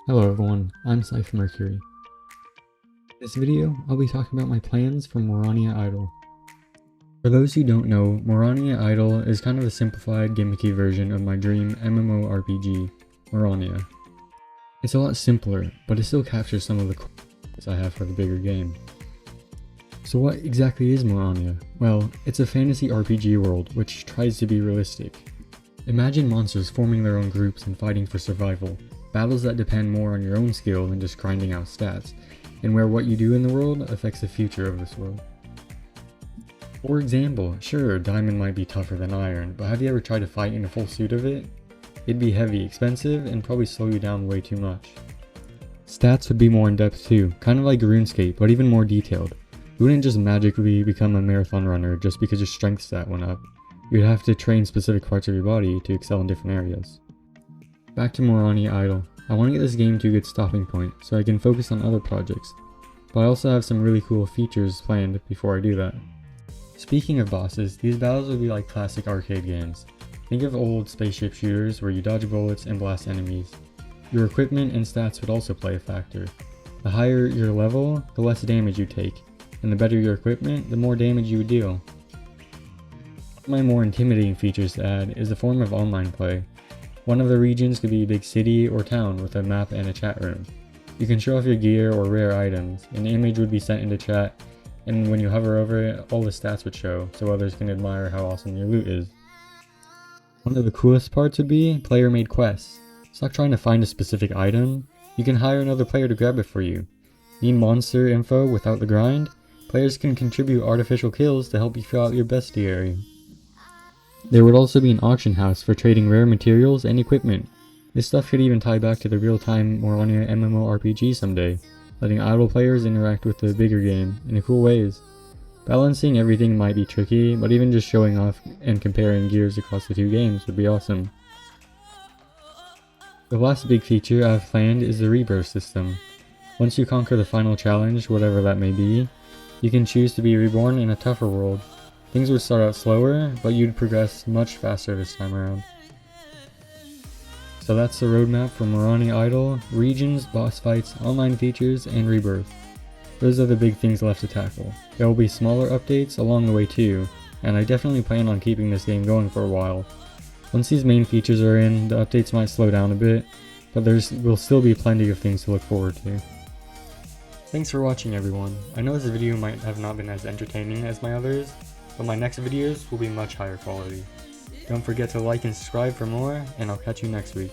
Hello everyone, I'm Cypher Mercury. In this video, I'll be talking about my plans for Morania Idle. For those who don't know, Morania Idle is kind of a simplified, gimmicky version of my dream MMORPG, Morania. It's a lot simpler, but it still captures some of the qualities I have for the bigger game. So what exactly is Morania? Well, it's a fantasy RPG world which tries to be realistic. Imagine monsters forming their own groups and fighting for survival. Battles that depend more on your own skill than just grinding out stats, and where what you do in the world affects the future of this world. For example, sure, diamond might be tougher than iron, but have you ever tried to fight in a full suit of it? It'd be heavy, expensive, and probably slow you down way too much. Stats would be more in depth too, kind of like RuneScape, but even more detailed. You wouldn't just magically become a marathon runner just because your strength stat went up. You'd have to train specific parts of your body to excel in different areas. Back to Morania Idle. I want to get this game to a good stopping point so I can focus on other projects, but I also have some really cool features planned before I do that. Speaking of bosses, these battles would be like classic arcade games. Think of old spaceship shooters where you dodge bullets and blast enemies. Your equipment and stats would also play a factor. The higher your level, the less damage you take, and the better your equipment, the more damage you would deal. One of my more intimidating features to add is the form of online play. One of the regions could be a big city or town with a map and a chat room. You can show off your gear or rare items. An image would be sent into chat, and when you hover over it, all the stats would show, so others can admire how awesome your loot is. One of the coolest parts would be player-made quests. Stop trying to find a specific item. You can hire another player to grab it for you. Need monster info without the grind? Players can contribute artificial kills to help you fill out your bestiary. There would also be an auction house for trading rare materials and equipment. This stuff could even tie back to the real-time Morania MMORPG someday, letting idle players interact with the bigger game in cool ways. Balancing everything might be tricky, but even just showing off and comparing gears across the two games would be awesome. The last big feature I've planned is the rebirth system. Once you conquer the final challenge, whatever that may be, you can choose to be reborn in a tougher world. Things would start out slower, but you'd progress much faster this time around. So that's the roadmap for Morania Idle, regions, boss fights, online features, and rebirth. Those are the big things left to tackle. There will be smaller updates along the way too, and I definitely plan on keeping this game going for a while. Once these main features are in, the updates might slow down a bit, but there will still be plenty of things to look forward to. Thanks for watching everyone. I know this video might have not been as entertaining as my others, but my next videos will be much higher quality. Don't forget to like and subscribe for more, and I'll catch you next week.